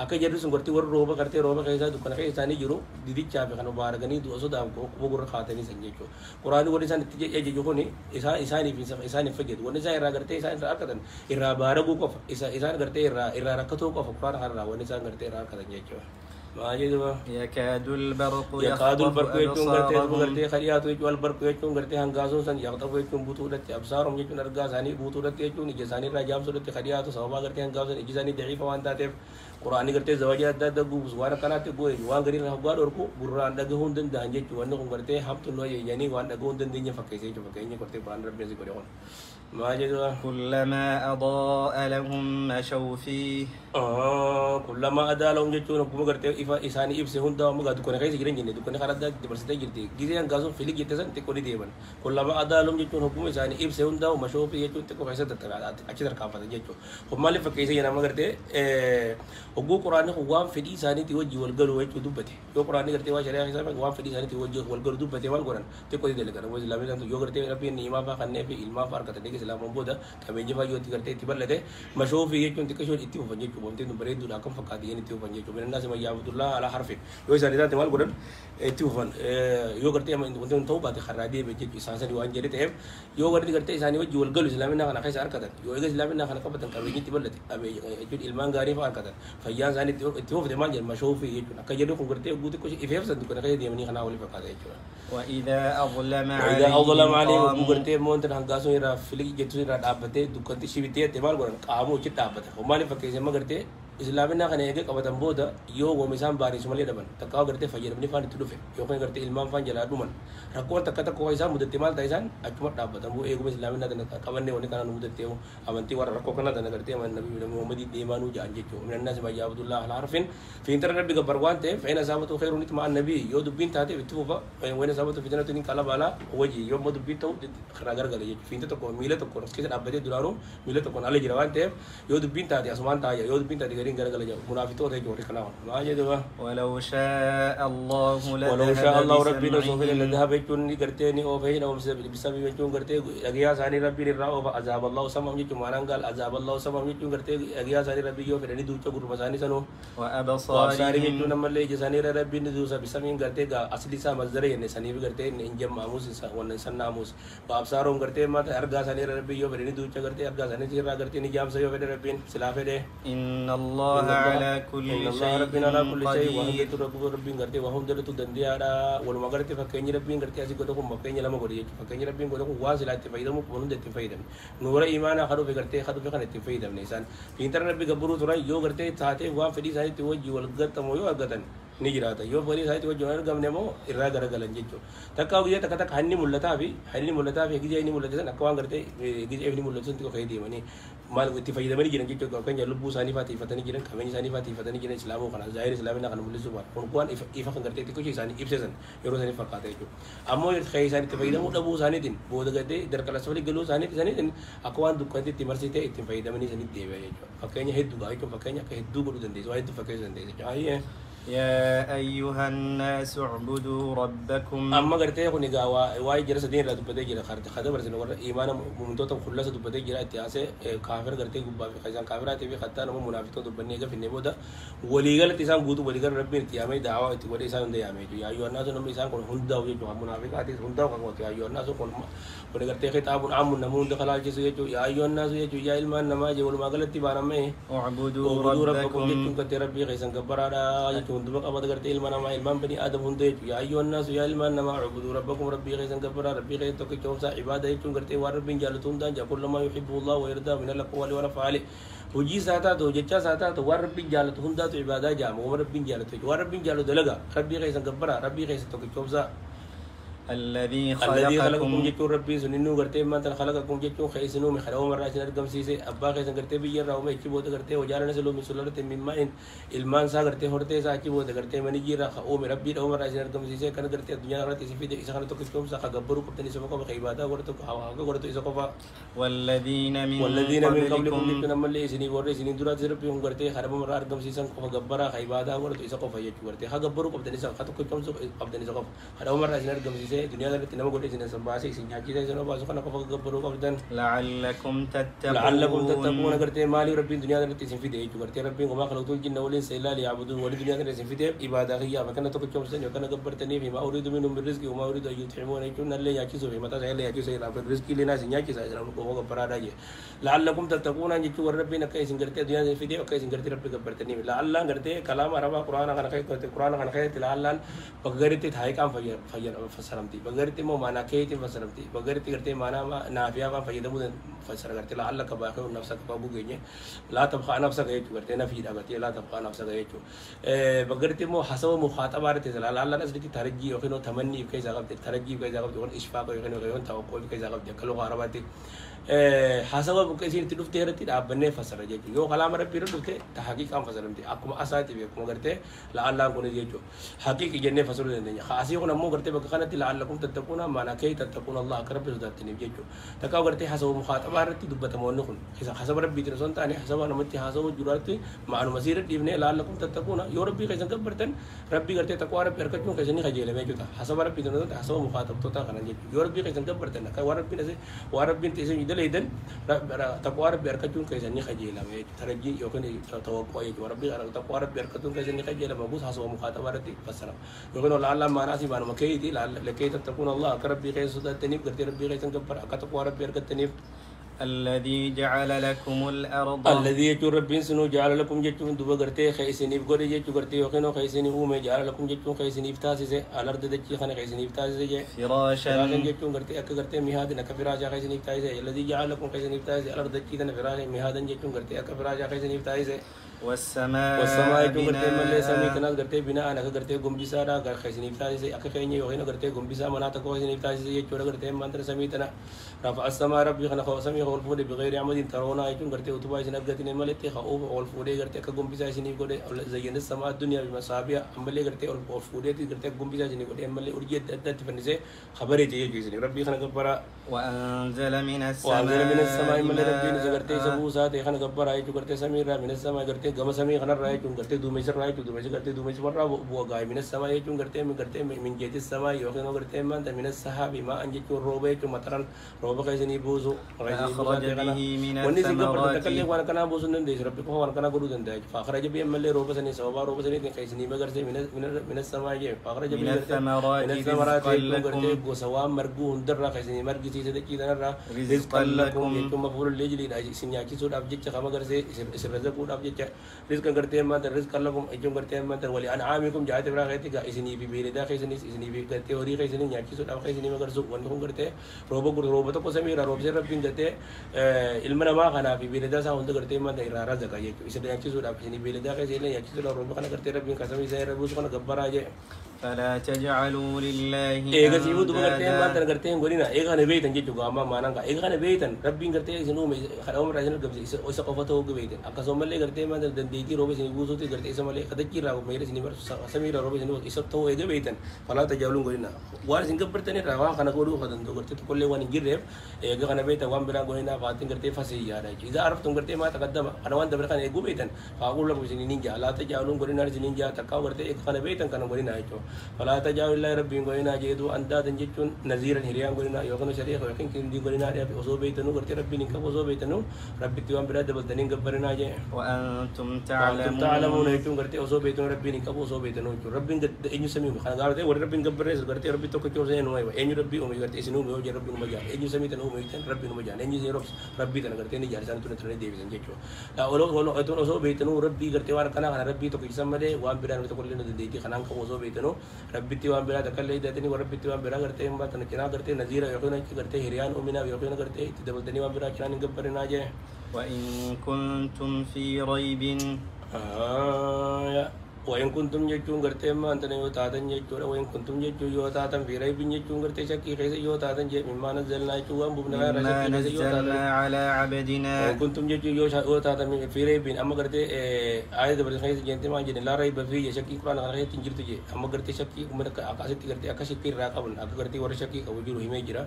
akka jarri sun gartee warra rooba gartee rooba keessa dukkana keessa isaanii jiru didichaa fi kan baaraganii du'a sodaaf gurra kaatanii san jechuudha. Quraanii wanni isaan itti jechuun kun isaaniif fayyadu wanni isaan irraa gartee isaan irraa akkatan irraa baaraguu qofa isaan gartee irraa rakkatoo qofa quraana kanarraa wanni isaan gartee irraa akkatan jechuudha. يكاد البرق يجون غرتي خليات يجون البرق يجون غرتي هنغازون سن يقطف يجون بطولة أبصارهم يجون أرغازاني بطولة يجون إجازاني راجام سولة خليات سوما غرتي هنغازون إجازاني ضعيفة وان تاتف قرآني غرتي زواجات داد بوس وانا كانت تقول وان غرين هبوار أركو بران دعوهم دن دانجي جوانو غرتي هم تنو يعني وان دعوهم دن دنيا فكيسي جو فكيني غرتي بران ربنا زي كده كلما أضاء لهم مشوا فيه كلما أضاء لهم جتون كم غرتي إساني إبسه هندا وما قد كنا كيسي جرين جنة دكنا خالد دبرسته جرتي جزء غازون فيلي جتة تكوني ديبان كلما أضاء لهم جتون كم إساني إبسه هندا ومشوا فيه جتون تكو كيسة تتكلم أكثر كافة جتون هم مالي فكيسي ينام غرتي هو قرآن هو فدي إساني توجه والقلو وجه دبته يو قرآن غرتي واشريا حسابه هو فدي إساني توجه والقلو دبته والقرآن تكوني دلكنا وزي لامي لانتو يو غرتي ربي نيما فخنّي في إلما فاركته ديك سلام مبودا كمين جفا يو تغرتي تبلده مشوا فيه جتون تكشوا إتيو فنجي كبومتي نبريد دولا كم فكادي يعني إتيو فنجي كبوم الناس ما يعبد الله على حرفه يو إساني ذات مال قرآن إتيو فن يو غرتي أما إنتو كنتم توبة خرادي بيجي إسان سني وان جريت إم يو غرتي غرتي إساني وجه والقلو سلامي ناخنا خيس أركضن يو إجا سلامي ناخنا كبتن كمين تبلده أبي يجود إلمان غاري فاركضن فيان ساني تيوف دمان جل مشوا فيه يجون كجلو كغرتي غوتي كوش إفهم سند كنا كذي ديمني خنا أولي فكادي يجون وإذا أظلم عليه غرتي مونتن هنغاسون يرا فيلي جتو يرا دابته دكانتي شيبتي تبال غران كامو كي دابته همالي فكيسي ما غرتي إسلامنا خنا يجي كبتن بودا يو ومسام باري سمالي دبن تكاو غرتي فجر بني فان تلوفه يو كان غرتي إلمان فان جلا دومن ركول تكتا كويسان مدة تمال تايسان أجمع دابته بو إيغو إسلامنا دنا كابني وني كانوا مدة تيو أمانتي ور ركول كنا دنا غرتي من النبي محمد ديمانو جانجيتو من الناس ما يعبد الله على عرفين في انترنت بيجا بروان تي فإن أصابته خير مع النبي يو دبين تاتي بتوفا وين أصابته فتنة تنين كلا بالا وجي يوم ما دبين تو خراجر قال في انت تكون ميلة تكون كيسن أبدي دولارو ميلة تكون على جروان تي يو دبين تاتي أسمان تايا يو دبين تاتي غيرين قال جاو منافقون تي جوري كناهم ما جدوا ولو شاء الله ربنا سوفي لذهب يكون قرتني أو فين أو بسبب يكون قرتي أجيا ساني ربي الرأو فعذاب الله سمع يكون مانان قال عذاب الله سمع يكون قرتي أجيا ساني ربي يو فدني دوتشا غرو مساني سنو وأبصارهم يكون نملي جساني ربي ندوسا بسمين قرتي أصلي سا مزدري يعني ساني قرتي إنجم ماموس ولا إنسان ناموس وأبصارهم قرتي ما أرجع ساني ربي يو فدني دوتشا قرتي أرجع ساني سيرا قرتي نجام سيو فدني ربي سلافه ده إن الله على كل شيء قدير ربي قرتي وهم درتو دنديارا ولما قرتي فكيني ربي قرتي أزي قدوكم مكيني لما قرتي فكيني ربي قدوكم واصل تفايدة مكملون تفايدة نور إيمان خدو في قرتي خدو في خنة تفايدة نيسان في إنترنت بيجبرو ترى يو قرتي ساعته وان فدي ساعته توجي والقط تمويو أقدن نيجراتا يو فدي ساعته توجي ونرجع نمو إرادة رجلا جيتو تكاو جيه تكتك هني ملتا في هجي هني ملتا سن أكوان قرتي هجي هني ملتا سن تكو خيدي مني مال تفايدة مني جيران جيتو كان جلبو ساني فاتي فتني جيران كمني ساني فاتي فتني جيران إسلامو خنا زاهر إسلامنا خنا ملسو بار كون إفا خن قرتي تكو شيء ساني إبسسن يرو ساني فقاته جو أمو يتخيل ساني تفايدة مو لبو ساني دين بود قرتي دركلا سوالي قلو ساني دين أكوان دكانتي تمرسيته تفايدة مني ساني ديبه جو فكيني هيد دعاء جو فكيني كهيد دو قلو دندي زوايد فكيني دندي جاهيه يا أيها الناس اعبدوا ربكم أما قرتي يكون نجاوا واي جرس دين لا تبدأ جرا خارج برسنا ورا إيمان ممتو تام خلاص تبدأ جرا إتياسه كافر قرتي قبّا في خزان كافر آتي في خطّة نمو منافقون تبني إيجا في النبودا وليجا لتيسان قوتو وليجا ربي إتيامي دعوة إتي ولي إنسان ده يامي جو يا أيها الناس نمو إنسان كون هندا وجو جو منافق آتي هندا وكان يا أيها الناس كون ولي قرتي خطاب عام نمو دخل على جسوا جو يا أيها الناس جو يا إلمان نما جو ولما قلت تبارم مه اعبدوا ربكم جتون كتير ربي خزان كبرارا جتون دبك أبد قرتي إلمان بني آدم هندي يا أيها الناس يا إلمان نما اعبدوا ربكم ربي خزان كبرارا ربي خزان توكي كوسا عبادة جتون قرتي وربي جالتون دان جاكل ما يحب الله ويرضى من الأقوال والأفعال hojii isaa taatu hojjechaa isaa taatu waan rabbiin jaalatu hundaatu ibaadaa jaama waan rabbiin jaalatu dalaga rabbii keessan gabbara rabbii keessan tokkichoomsaa الذي خلقكم جتون ربي سنينو غرتي ما تن خلقكم جتون خيسنو من خلقوا مرة عشان أرقم سيسي أبا خيسن غرتي بيجر راوم إيش بود غرتي وجارنا سلو من سلالة مما إن إلمان سا غرتي هرتي سا إيش بود غرتي مني جيرا خو من ربي راوم مرة عشان أرقم سيسي كان غرتي الدنيا غرتي سيفي ده إسحاق نتوكس كم سا خجبرو كبتني سبكوا بخيبادا غرتو هوا غرتو إسحاقوا والذين من قبلكم جتون أملي سني ورّي سني دورات ربي هم غرتي خرب مرة أرقم سيسن خجبرا خيبادا غرتو إسحاقوا فيجي غرتي خجبرو كبتني سا خاتو كم سو كبتني سا خرب مرة عشان أرقم سيسي سي دنيا درت نما قولي سين سباسي سين نياكي سي سنو باسو كنا كفا قبرو قبدن لعلكم تتقون لعلكم قرتي مالي ربي دنيا درت سين في دي قرتي ربي وما خلقت الجن والانس الا ليعبدون ولي دنيا درت سين في دي عباده هي فكنا تكچوم سن وكنا قبرتني بما اريد منهم من رزق وما اريد ان يطعمون يكون اللي ياكي سو متى سي ياكي سي رزق لنا سين نياكي سي ko قبرادا لعلكم تتقون ان يكون ربي نكاي سين قرتي دنيا في دي وكاي سين قرتي ربي قبرتني لعل قرتي كلام عرب قران كان كاي قران كان كاي لعل بغرتي تاي كان فير فسرمتي بغرتي مو معنا كيتي فسرمتي بغرتي قرتي معنا نافيا كان فيدمو فسر قرتي لعلك باخر نفسك بابو غني لا تبقى نفسك هيك قرتي نفي دغتي لا تبقى نفسك هيك بغرتي مو حسب مخاطبات لعل نسدتي ترجي وكنو تمني كيف غبت ترجي كيف غبت اشفاق وكنو توقع كيف غبت كلو عرباتي حسب بكيسين تدوف تيرتي دابنه فسر جيجو يو كلام ربي ردوته تحقيق ام فسرمتي اكو اساتي بكم غرتي لعل كون جيجو حقيقي جنة فسر دنيا خاصي كون مو غرتي بكخنتي لعلكم تتقون ما انا كي تتقون الله كرب ذاتني جيجو تكاو غرتي حسب مخاطبه رتي دبت مونكم حسب ربي ترسون تاني حسب انا متي حسب جراتي مع مسيره ابن لعلكم تتقون يو ربي كيسن كبرتن ربي غرتي تقوا ربي اركتون كيسن خجيله ميجوتا حسب ربي ترسون حسب مخاطب توتا كان جيجو يو ربي كيسن كبرتن كاو ربي نسي وربي تيسن ليدن تقوى ربي أركتون كيسن خجيلا ترجي يمكن توقع يجوا ربي تقوى ربي أركتون كيسن خجيلا بقول حسب مخاطبة رتي فسرا يمكن الله ما ناسي ما نمكيتي لكي تتقون الله كربي كيس سودا تنيب كرتي ربي كيسن كبر أكتقوى ربي أركتنيب الذي جعل لكم الأرض الذي يجور ربين سنو جعل لكم جتون دوبا غرتي خيسنيف غوري جتو غرتي وخنو خيسني هو ما جعل لكم جتون خيسنيف تاسيسه الارض دجي خن خيسنيف تاسيسه فراشا جتون غرتي اك غرتي ميهاد نك فراشا خيسنيف تاسيسه الذي جعل لكم خيسنيف تاسيسه الارض دجي دن فراشا ميهاد جتون غرتي اك فراشا خيسنيف تاسيسه والسماء جتون غرتي ملي سمي كناس غرتي بنا انا غرتي غمبيسا را خيسنيف تاسيسه اك خيني وخنو غرتي غمبيسا منا تكو خيسنيف تاسيسه يجو غرتي منتر سمي تنا رفع السماء ربي خنا خو سمي خو الفود بغير عمد ترون ايتون غرتي وتبا سن غتني ملتي خو اول فودي غرتي كغمبيسا سني غودي زين السماء الدنيا بمصابيح املي غرتي اول فودي غرتي غمبيسا سني غودي املي اورجي دت فنسي خبري تي سني ربي خنا غبره وانزل من السماء ملي ربي غرتي سبوسا تي خنا غبره ايتو غرتي سمير من السماء غرتي غم سمي خنا رايتو غرتي دوميسر رايتو دوميسر غرتي دوميسر ورا بو غاي من السماء ايتو غرتي من جيت السماء يوخنو غرتي من السحاب ما انجتو روبيتو مطرن روبا كايسني بوزو فأخرج به من الثمرات الثمرات وانا كان بوزن دندي ربي كو وانا كان غدو دندي فاخرج به ملي روبا سني سوبا روبا سني كايسني مگر سے من السماء فاخرج به من الثمرات من الثمرات رزقا لكم غو سوا مرغو هندر كايسني مرغي سي دكي دنرا رزقا لكم يتم مفعول لجلي سنيا کی سود ابجت خمگر سے رزق کو ابجت رزق کرتے ہیں مگر رزق لكم اجم کرتے ہیں مگر ولي انعامكم جاءت برا کہتے کہ اسنی بھی بیردا کايسني اسنی بھی کرتے اور کايسني نیا کی سود اب کايسني مگر سو ون کرتے روبا تو کو سميرا روب سے رب کرتے علمنا ما كان في بلدا سا هند کرتے من دایرا رزق ہے اس نے کی سود اب اسنی بیردا کايسني نیا کی سود روب کنا کرتے رب کا سمي سے رب کو گبر اجے فلا تجعلوا لله ایک سیو تو کرتے ہیں ماتن کرتے ہیں گورینا ایک نے بیتن جے جو ما مانن کا ایک نے بیتن رب کرتے ہیں سنو میں خرام راجن گب سے اس قفت ہو گئے اک سو ملے کرتے ہیں من دن دیتی روب سے بوزو تے کرتے اس ملے خدکی راو میرے سنی پر سمیر روب سنو اس تو ایک بیتن فلا تجعلوا گورینا وار سنگ پر تنے راوا کنا کو خدن تو کرتے تو کلے وان گرے ایک نے بیت وان برا گورینا فاتن کرتے فسی یار ہے اذا عرفتم کرتے ما تقدم انا وان دبر کنا ایک بیتن فاقول لكم سنی نینجا لا تجعلوا گورینا سنی نینجا تکا کرتے ایک نے بیتن کنا گورینا ہے فلا تجعلوا الله ربي غوينا جيدو اندادن جچون نذيرا هريان غوينا يوكن شريخ وكن كندي غوينا ربي اوزو بيتنو غرتي ربي نك اوزو بيتنو ربي تيوان بلا دبل دنين غبرنا جي وانتم تعلمون يتون غرتي اوزو بيتنو ربي نك اوزو بيتنو ربي اني سمي خنا غارتي ور ربي غبر غرتي ربي تو كيو زين وي اني ربي او غرتي سنو ميو جي ربي مجا اني سمي تنو ميو تن ربي مجا اني زي ربي تن غرتي ني جارسان تو تن ديبي سن جيچو لا اولو اتون اوزو بيتنو ربي غرتي وار كنا ربي تو كيسمده وان بلا تو كلن ديتي خنا كو اوزو بيتنو ربي تيوان بلا تكلي دتني وربي تيوان بلا غرتي ما تن كنا غرتي نذير يقينا غرتي هريان ومنا يقينا غرتي تدبل دني وان بلا كان غبرنا جي وإن كنتم في ريب وإن كنتم جتون غرتي ما أنت نيو تادن جتون وإن كنتم جتون يو تادن في ريب جتون غرتي شكي كيس يو تادن جي مما نزلنا جتون بمنا مما نزلنا على عبدنا وإن كنتم جتون يو تادن في ريب أما غرتي آية دبر خيس جنتي ما جن لا ريب في شكي قرآن غرتي تنجر تجي أما غرتي شكي من أكاسيت غرتي أكاسيت راكبن أك غرتي ور شكي كوجرو هيمجرا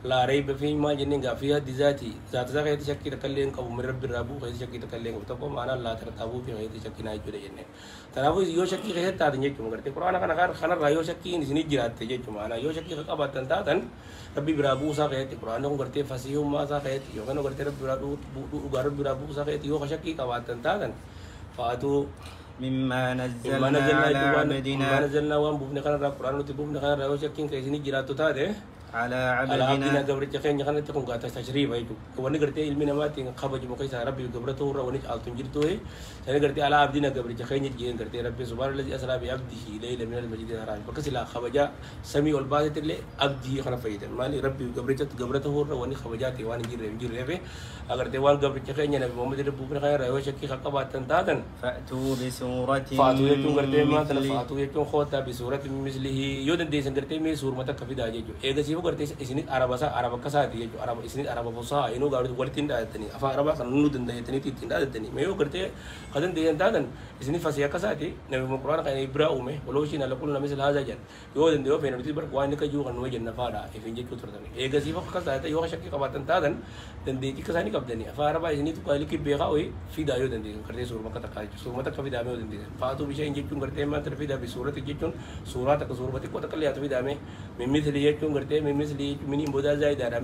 لا ريب في ما جن غافيا دذاتي ذات ذات شكي تكلين كو من رب الرب خيس شكي تكلين تقوم أنا لا ترتابو في خيس شكي نايجو جنة تناو yoo shakkii keessatti taatan jechuun gartee quraana kanarraa yoo shakkiin isin jiraatte jechuun maanaa yoo shakkii qabaatan taatan rabbi biraa buusaa keessatti quraana kun gartee fasihummaa isaa keessatti yookaan gartee rabbi biraa dhugaa rabbi biraa buusaa keessatti yoo shakkii qabaatan taatan fa'aatu مما نزلنا على عبدنا وان بوفنا كان القرآن وتبوفنا كان الرأي وشكين كيسني جراتو تاده على على عبدنا عبدنا قبل تخين يخان تكون قاتا تشريف أيتو وانا قرتي علمنا ما تين خبج مقيس ربي قبرته ورا ونيش آلتون جرتو هي أنا قرتي على عبدنا قبل تخين يجين قرتي ربي سبحانه الذي أسرى بعبده ليلة من المسجد الحرام بكسي لا خبجا سمي والباطل اللي عبده خنا فايدا مالي ربي قبرته ورا وني خبجاتي وانا جير ربي أقرأ تيوان قبل تخين ينبي محمد ربي بنا خير رأي وشكي خقبات تنتادن فأتوا بسورة فاتو يكون قرتي ما تلا مثله فاتو يكون خوتا بسورة مثله يودن ديسن قرتي مي سور متى كفي داجي جو إيه كسيفو قرتي إسنيت عربا عرب كساتي جو عرب إسنيت عرب فصا إنو قارد ولتين داتني أفا عربا كنو دن داتني تين داتني ميو قرتي خدن ديان دادن إسنيت فسيا كساتي نبي مقران كان إبراء أمه ولو شيء نلقول نمثل هذا جن يودن ديو فين بتي برك وين كجو كنو جن نفادا إفين جت كترتني إيه كسيفو كساتي يو شكي كباتن دادن دن ديتي كساني كبدني أفا عربا إسنيت قالي كي بيخا وي في دايو دن دي قرتي سور مكة تكاي سور متى كفي دامي ودن دي فاتو بيشين جتون قرتي ما ترفي دا بسورة جتون سورة تك سورة بتي كوتا كلي أتفي دامي من مثل يجتون قرتي من مثل مني مبدا زايد دارا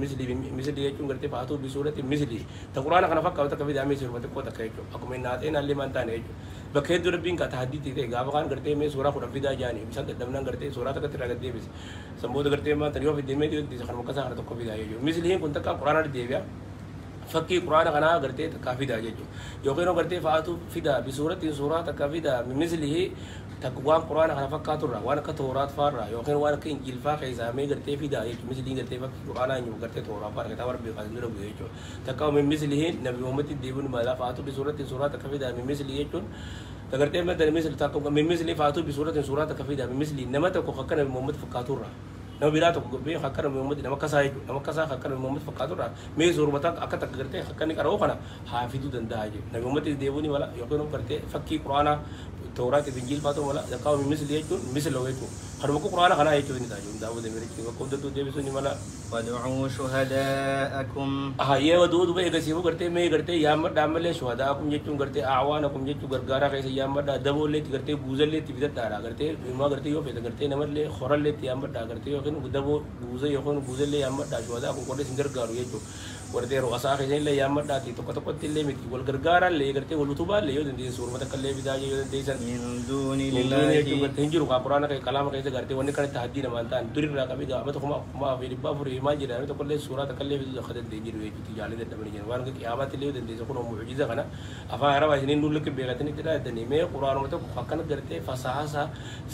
مثل يجتون قرتي فاتو بسورة مثلي تقرأنا كنا فكر وتك في دامي سورة بتي كوتا كايجو أكو من ناتين اللي من تاني يجو بكيد ربين كتحدي تيجي غاب كان قرتي من سورة خد في دا جاني بيسان تدمنا قرتي سورة تك ترى قرتي بس سمبود قرتي ما تريو في دمي دي سخن مكسا خد تك في دا يجو مثل هي كنت كقرآن ديبيا فكي قرآن كنا قرتي كافي دا يجو يوكينو قرتي فاتو في دا بسورة سورة كافي دا مثله تقوان قرآن كنا فكاتورا وانا كتورات فارا يوكين وانا كإنجيل فاك إذا مي قرتي في دا يجو مثله قرتي فك قرآن يجو قرتي تورا فارا كتابر بيقادم لو يجو تكاو من مثله نبي محمد ديبون مالا فاتو بسورة سورة كافي دا من مثله يجو تقرتي ما ترى مثل تاكو من مثله فاتو بسورة سورة كافي دا من مثله نما تكو خكنا نبي محمد فكاتورا nama birato be hakkana muhammad nama kasa hakkana muhammad fakatura me zurmata akata garte hakkani karo kana hafidu dandaje nabi muhammad devuni wala yokono karte fakki qur'ana tawrat injil fato wala yaqaw misli yajun misli lawaytu harmako qur'ana kana yajun ni dajo daawud mere ki ko dadu devisuni mala ودعوا شهداءكم ye wadud be gasibu garte me garte yamma damale shuhadaakum jechun garte aawanakum jechu gargara kaise yamma da dabolle garte buzalle tibidat dara garte ma garte yo pe garte namalle khoralle yamma da garte yo dabo buza yo buzalle yamma da shuhadaakum ko de singar garu yechu garte ro asa kaise le yamma da ti to ko tille miti wal gargara le garte wal tuba le yo de sur mata kalle bidaje yo de san من دون lillahi الله garte hinjiru ka qur'ana kai kalama kaise garte wonni kan tahaddi na mantan durir ra kabi ga mata kuma ma fi baburi ma jira mata kulle سورة تكلف خدت دينجر ويجي تجالي ده دمني جن وارن كيامات اللي يودن دي سكون معجزة كنا أفا عرب عشان نقول لك بيعتني كده الدنيا مي قرآن متى خكنا قرتي فصاحة سا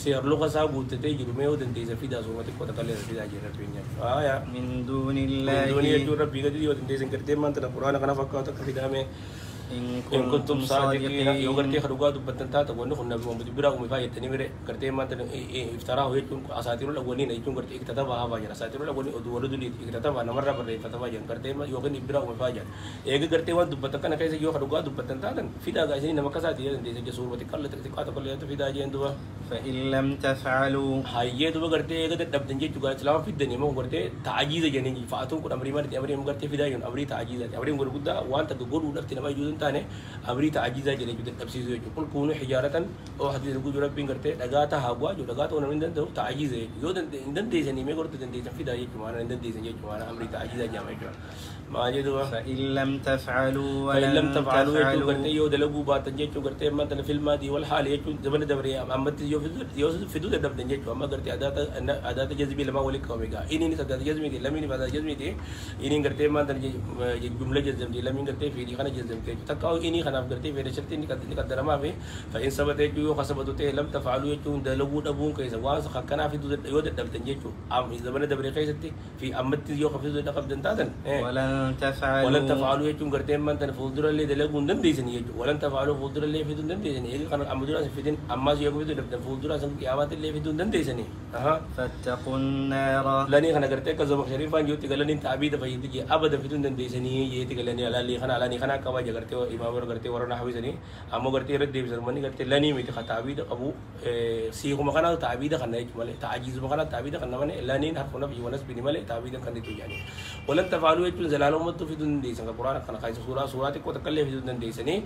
سير لغة سا بوتة جرو مي ودن دي سفيدا سورة تكو تكلف سفيدا جرا بينيا يا من دون الدنيا الله جورا بيجا دي ودن دي سكرتي ما تنا قرآن كنا فكوا تكفيدا مي إن إن كنتم صادقين صادقين يوغرتي خدوغا دبتن تا تقول نخن نبي محمد برا ومفاي تاني مره كرتي ما تن افتراه يكون أساطير الأولين يكون كرتي اكتتابها فاجر أساطير الأولين أدور دولي اكتتابها نمرة برا فتفاجر كرتي ما يوغني برا ومفاجر إيه كرتي وان دبتن كنا كيس يو خدوغا دبتن تا تن في دا غايسين نمك ساتي دي سجى سور بتكال تكات كل يوم في دا جين دوا فإن لم تفعلوا هاي دوا كرتي إيه كده دبتن جي تجار سلام في الدنيا ما كرتي تعجيز جنني فاتون كنا أمري ما أمري كرتي في دا يون أمري تعجيز أمري كرتي وان تقول ولفت نما يجودن تاني أمري تعجيزا جل جود تفسير يقول كونوا حجارة أو حديث يقول رب بينكرته لقاتا هوا جو لقاتا ونمين ده تعجيز يودن إندن ديزني ما قلت إندن ديزن في داية كمان إندن ديزن جت كمان أمري تعجيزا جامع جو ما جدوا فإن لم تفعلوا فإن لم تفعلوا يجوا تفعلوا كرته يود لقوا باتن جت كرته ما تنا في الماضي والحال يجوا زمن دبري أمت يو في دود دب دنجت أما كرته أداة جذبي لما ولك كوميكا إني نسأل جذبي دي لمين بعد جذبي دي إني كرته ما تنا جملة جذب دي لمين كرته في دي خنا جذب دي تكاو إني خنا كرته في رشتي نقدر ما في فإن سبت يجوا خسبتوا تي لم تفعلوا يجوا دلقوا دبون كيس واس خكنا في دود يود دب دنجت أم زمن دبري كيستي في أمت يو خفيف دود دب دنتادن ولن تفعلوا ولن تفعلوا يجوا كرته ما تنا فودر اللي دلقوا دن ديسني يجوا ولن تفعلوا فودر اللي في دون دن ديسني يجي خنا أمدورا في دين أما يجوا في دود فودر أسمع كيامات اللي في دون دن ديسني فاتقوا النار لاني خنا كرته كزوم شريفان جو تقلني تعبيد فيدي أبدا في دون دن ديسني يتقلني على اللي خنا كوا جرته إمام كرته ورنا حويسني أما كرته رد ديب زماني كرته لاني ميت خطابيد أبو سيكو مكانا تعبيد خنا يجمله تعجيز مكانا تعبيد خنا مني لاني نحفنا في وناس بنيمله تعبيد خنا تيجاني ولن تفعلوا يجون زلالهم مت في دون ديسن القرآن خنا خايس سورة تكو تكلم في دون ديسني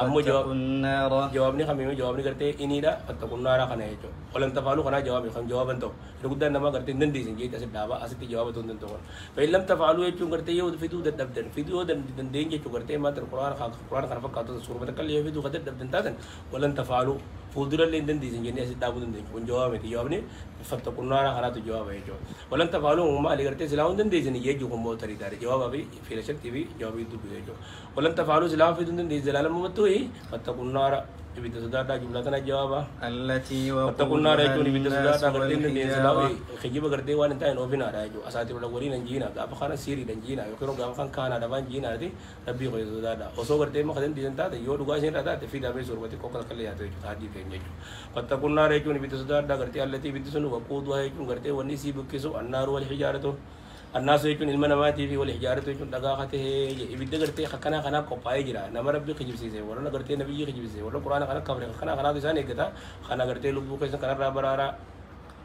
أمو فاتقوا النار جوابني خميمة جوابني قرتي إني لا فاتقوا النار خنا يجو ولن تفعلوا خنا جوابي خم جواب أنتو لو قدر نما قرتي نندي سنجيت أسد دابا أسد جواب تون تون فإن لم تفعلوا يجو قرتي يود فيدو دبدن فيدو دندين يجو قرتي ما القرآن خنا فكاتو سورة بتكلم يفيدو قدر دبدن تاتن ولن تفعلوا فودر اللي دندي سنجيني أسد دابو دندين كون جواب جوابني فاتقوا النار خنا تو جواب يجو ولن تفعلوا ما اللي قرتي سلاون دندي سنجي يجو كم بوتري داري جواب أبي في رشة تي في جواب يدو بيجو ولن تفعلوا سلاون في دندي زلالة ممتوي فاتقوا النار إبدا سدادا جملتنا جوابا التي فاتقوا النار يجون إبدا الناس سدادا قرتين دندي سلاوي والحجارة خجيبا قرتي وان انتهي نوفينا راجو أساتي ولا ورين نجينا غاب خانا سيري نجينا يكونوا غاب خان كانا دبان جينا دي ربي خوي سدادا وسو قرتي ما خدن دي انتا يو دوغا سين رادا تفي دابي سوربتي كوكل كل ياتو تادي كنجو فاتقوا النار يجون إبدا سدادا قرتي التي إبدا سنو وقودها يجون قرتي ونسي بكسو النار والحجارة الناس يكون المنامات في والحجارة يكون دقاقته يبدأ قرتي خنا خنا كوباي جرا نما ربي خجيب سيسه ولا قرتي نبي خجيب سيسه ولا قرآن خنا كبر خنا تساني كذا خنا قرتي لبو كيسن خنا رابرارا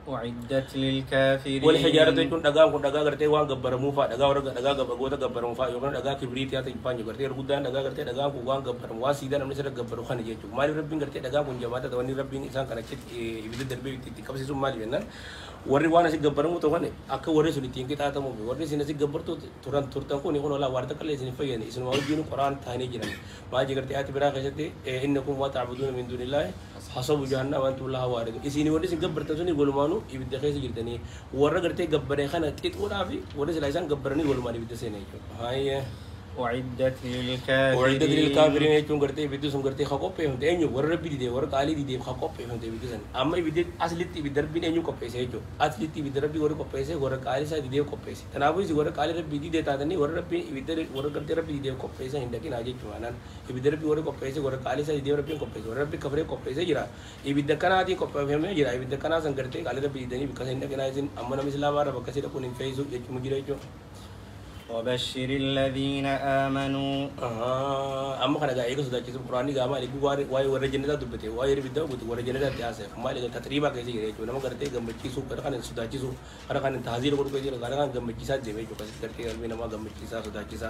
أعدت للكافرين والحجارة يكون دقاق كون دقاق قرتي وان قبر موفا دقاق ورق دقاق قبر قبر موفا يكون دقاق كبريت يا تجبان قرتي رقدان دقاق قرتي دقاق وان قبر مواسيدا نمني سر قبر خنا يجوا مالي ربي قرتي دقاق كون جماعة تواني ربي إنسان كنا كت يبدأ دربي تكبسي سوم مالي بيننا warri waan asii gabbaramuu ta'u kan akka warri sun ittiin qixaatamu warri isin asii gabbartu turtan kun kun walaa waarta qallee isin fayyani isin wajjin quraan taanii jiran maaji gartee ati biraa keessatti innakum wa ta'buduna min dunillahi hasabu jahannama antum laha waaridu isin warri isin gabbartan sun walumaanu ibidda keessa jirtanii warra gartee gabbaree kana xixuudhaa fi warri silaa isaan gabbaranii walumaan ibidda seenaa jechuudha hayya أعدت للكافرين وعدت للكافرين يكون قرتي بدوسم قرتي خاقوبه هم تأنيو ورا ربي دي ورا قالي دي خاقوبه هم تبي بدوسن أما بدي أصلتي بدربي نيو كوبيسه يجو أصلتي بدربي ورا كوبيسه ورا قالي سا دي كوبيسه تناوي زي ورا قالي ربي دي تادني ورا ربي بدر ورا قرتي ربي دي كوبيسه هندكي ناجي جوانا بدربي ورا كوبيسه ورا قالي سا دي ربي كوبيسه ورا ربي كفره كوبيسه جرا يبدأ كنا دي كوبيسه هم جرا يبدأ كنا سنقرتي قالي ربي دي بكسر هندكي ناجين أما نمسلا بارا بكسر أكون إنفايزو يجمع جرا يجو وبشر الذين آمنوا أما خنا جاي كسر دايس القرآن جامع لكو واي ورا جنة دبته واي ربيدا بده ورا جنة تياسه ما لقى تقريبا كذي كذي جو نما करते गम्मची सु कर खाने सुदाची सु कर खाने तहजीर करू कधी कर खाने गम्मची सा देवे जो कसं करते अल्मी नमा गम्मची सा सुदाची सा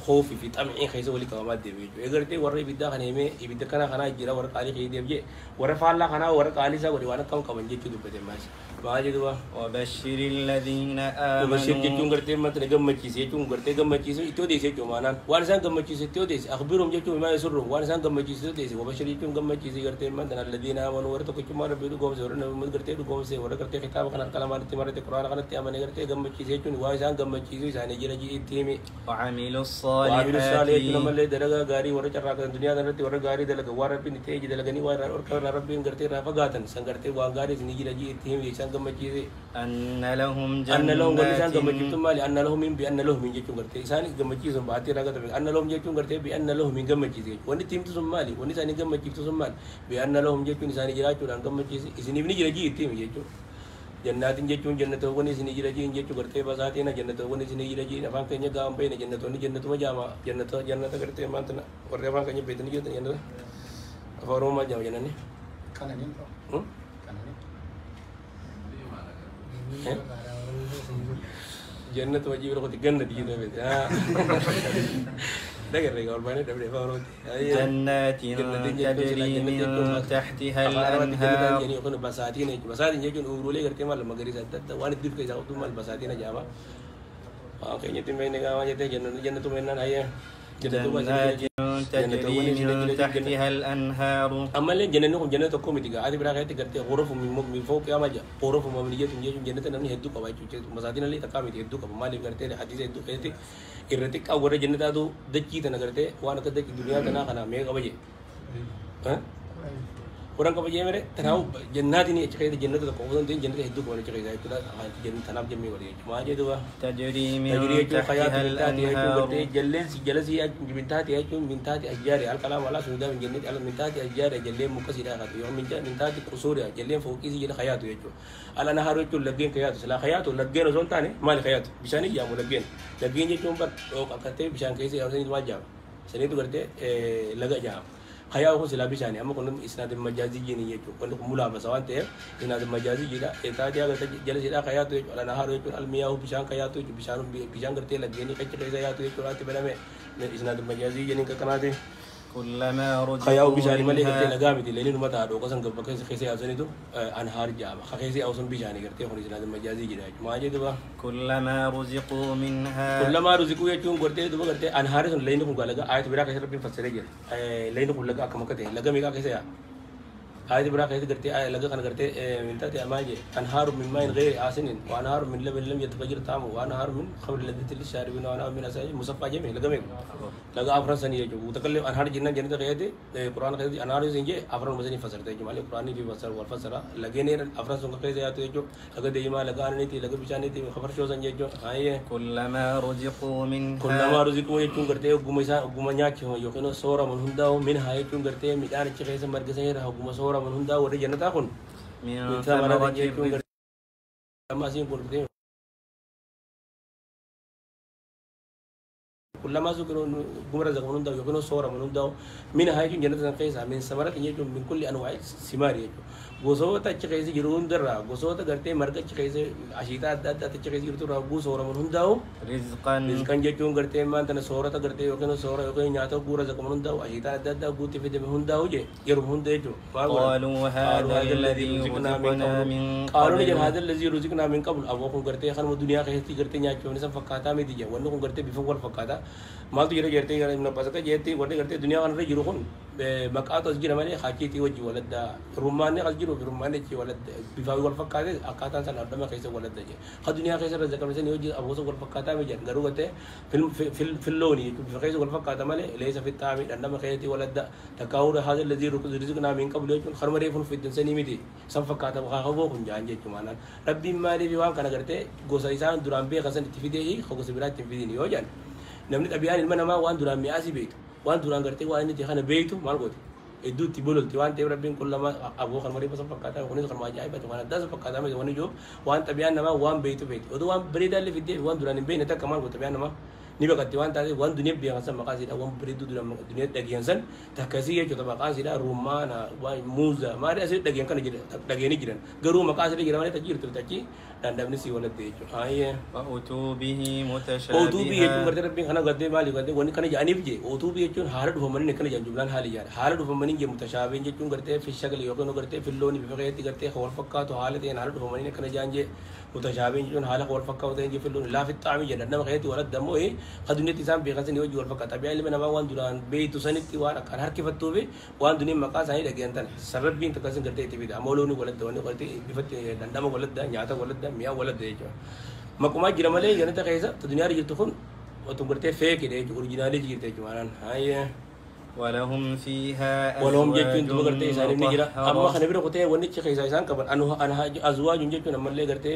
خوف في طمع خيسه ولي كلامات देवे जो अगर ते ورا बिदा खाने में बिदा खाना खाना जिरा ورا काली खी देवे ورا फाला खाना ورا काली सा ورا वाना कम कमंजे की दुपते मास बाजे दुआ وبشر الذين آمنوا وبشر جتون करते मत गम्मची से तुम करते गम्मची से इतो देसे जो माना वारसान गम्मची से त्यो देसे अखबिरुम जो ما يسرهم वारसान गम्मची से देसे وبشر جتون गम्मची से करते मत الذين آمنوا ورا तो कुछ मार बिदु गोम से ورا मत करते दु गोम से ورا करते किताब खाना कलामात तिमारते कुरान खाना ते अमने करते गम्मची से तुम वारसान गम्मची से जाने जिरा जी इतमी وعملوا وعملوا الصالحات الصالحات نمل درجة غاري ورا चर्रा कर दुनिया दरते ورا غاري दलग वारा पे निते जी दलग नहीं वारा और कर रब करते राफा गातन संगरते वा गारी से निजी रजी इतमी विशान गम्मची से أن لهم أن لهم جنات ولسان गम्मची तुम माली أن لهم من بأن لهم من جتون करते इसान गम्मची सुन बातें रगा तो أن لهم जतून करते بأن لهم من गम्मची से वनी टीम तो सुन माली वनी सानी गम्मची तो सुन माल بأن لهم जतून सानी जिरा चुरान गम्मची से इसने भी नहीं जिरा जी इतमी जतून जन्नातिन जतून जन्नतों को नहीं इसने जिरा जी जतून करते बस आते ना जन्नतों को नहीं इसने जिरा जी नफां कहीं गांव पे ना जन्नतों नहीं जन्नतों में जामा जन्नत करते मानतना और नफां कहीं बेतन जो जन्नत अफरों में जाओ जन्नत ने जन्नत वजीब रखो जन्नत जी ने बेटा देख रहे और मैंने डबरे फावरों جنات تجري من تحتها الأنهار يعني يكون بساتين يجون أورولي करते माल मगरी साथ वाने दिल के जाओ तुम माल बसातीन जावा कहीं तुम मैंने कहा जाते जन्नत में ना आया جنات تجري من تحتها الأنهار أما اللي جنة كوم تيجا هذه براك تكرت غرف من فوق يا ماجا غرف مبنية تنجي جنة نمني هدو كواي تجي مساتين اللي تكامي هدو كم مالي करते حديث هدو كده إرتك أو غير جنة هذا دكتي تنا करते وانا كده الدنيا تنا خنا مية كواي ها orang kau pergi mereka tahu jannat ini cakap jannat itu kau tu jannat itu kau ni cakap itu dah jannat tanam jami kau cuma aja tu lah تجري من tajri itu khayat تحتها minta dia itu الأنهار berarti jelas dia minta dia ajar al kalam Allah sudah menjannat al minta dia ajar jalan muka sida kat yang minta dia kusur ya jalan fokus jalan khayat itu al nahar itu lagi khayat selah khayat lagi rozon tane mal khayat bisa ni jamu lagi itu cuma kata bisa kaisi orang ini wajib seni itu berarti laga jam خيار هو سلابي شاني أما كنا إسناد المجازي جيني يجو كنا كمولا بسوان تيه إسناد المجازي جيلا إتاجي أغا جلس إلا خيار تو يجو على نهار يجو المياه هو بيشان خيار تو يجو بيشان كرتي لجيني كتير خيار تو يجو راتي بنا में إسناد المجازي جيني كنا ده كلما خياو رزقوا بيشاني مالي قرتي منها لقامي دي لين متى هذا وقسم قبل كيس خيسي أوزني تو أنهار جامع خيسي أوزن بيشاني قرتي خوني سناد مجازي جدا ما جد با كلما رزقوا منها كلما رزقوا يجون قرتي دو قرتي أنهار سن لين كون قالك آية برا كيس ربي فسره جل لين كون لقى كم كده لقى ميكا كيسي آية برا كيس قرتي آية لقى كان قرتي من تاتي أماجي أنهار من ماء غير آسن وأنهار من لبن لم يتفجر طعمه وأنهار من خمر لذة للشاربين وأنهار من أساج مصفى جميع لقى ميكا لقى أفران سنية جو وتكلم أنهار جنة جنة كيادي القرآن كيادي أنهار يسنجي أفران مزني فسرته جو مالك القرآن في فسر والفسرة لقيني أفران سونك كيسي آتو جو لقى ديما لقى أنتي لقى بيشاني تي خبر شو سنجي جو هاي كلما رزقوا منها كلما رزقوا يجون قرتي وقوميسا وقومنيا كيو يوكينو سورة من هنداو من هاي يجون قرتي ميدان كيسي مركزين راه وقوم سورة من هنداو وري جنة أكون من ثمرات الرزق لما سين قرتي كلما سكروا قمر زمان هنداو يوكينو سورة من هنداو من هاي يجون جنة كيسا من ثمرات يجون من كل أنواع الثمار يجون gosoota achi keessa jiru hundarraa gosoota gartee marga achi keessa ashiitaa adda addaa achi keessa jirtu irraa guu sooraman hundaa'u rizqan jechuun gartee maantana soorata gartee yookiin soora yookiin nyaata guura zaqaman hundaa'u ashiitaa adda addaa guutti fidame hundaa'u je yeroo hunda jechuudha. قالوا هذا الذي رزقنا من قالوا قبل نجد هذا الذي رزقنا من قبل أبو كون gartee kan dunia keessatti gartee nyaachuun isa fakkaataa miti je wanni kun gartee bifa wal fakkaata maaltu jira gartee na pasaka jeetti wanni gartee dunia kan irra jiru kun maqaatu as jira malee hakiitii wajji waladda rummaanni as jiru rummaanni achi waladda bifa wal fakkaate akkaataan san addama keessa waladda je kan dunia keessa irra zaqamsan yoo jiru aboosa wal fakkaataa mi jedhan garuu gartee fillooni bifa keessa wal fakkaata malee leessa fittaami dhandhama keessatti waladda takkaawudha haadha lazii rizqnaa min qablu jechuun kan maree kun fiddan sanii miti san fakkaata kaakaboo kun jaan jechuun maanaan rabbiin maaliif waan kana gartee gosa isaan duraan beekan san itti fidee gosa biraa itti fidin yoo jedhan namni xabiyaan ilma namaa waan duraan mi'aasii beektu waan duraan gartee waan inni kana beektu maal gooti hedduutti bololti waan ta'eef rabbiin kun lama aboo kan marii san fakkaataa kunis kan ajaa'ibatu waan addaa san fakkaataa miti waan ijoo waan xabiyaan namaa waan beektu beekti oduu waan bareedaa illee fiddee waan duraan hin beekne takka maal gooti xabiyaan namaa ni bakatti waan taate waan duniyaa beekan san maqaa siidha waan bareedduu duniyaa dhageessan san takkasii jechuudha maqaa siidha rummaana waan muuza maali asii dhageen kana dhageeni jiran garuu maqaa siidha jira malee tajjiirtu tachi dandabni si walatte jechuudha. Ayyee. وأتوا به متشابها Otuu biyya jechuun gartee rabbiin kana gartee maali gartee wanni kana jedhaniif je otuu biyya jechuun haala dhufamanii kana jedhan jumlaan haali jedhan haala dhufamanii je mutashaabeen jechuun gartee fi shagala yookiin gartee fillooni bifa keetti gartee wal fakkaatu haala ta'een haala dhufamanii kana jedhan je mutashaabeen jechuun haala wal fakkaatu ta'een je fillooni laafi xaami jedhan nama keetti waladda ammoo kaduniyatti isaan beekan sanii hojii wal fakkaata biyya ilma namaa waan duraan beeytu sanitti waan akkaan harkifattuu fi waan duniyaan maqaa isaanii dhagean tan sababbiin takkasin gartee itti fida ammoo loonii waladda wanni gartee bifatti dandama waladda nyaata waladda mi'a waladda jechuudha. Makumaa jira malee janata keessa ta duniyaa jirtu kun otoo gartee feekidha jechuudha oriijinaalii jirti jechuudha. Hayyee. ولهم فيها ولهم jechuun duba gartee أزواج isaanii ni jira amma مطهرة kana bira kutee wanni keessa isaan qaban anu azwaajun jechuun ammallee gartee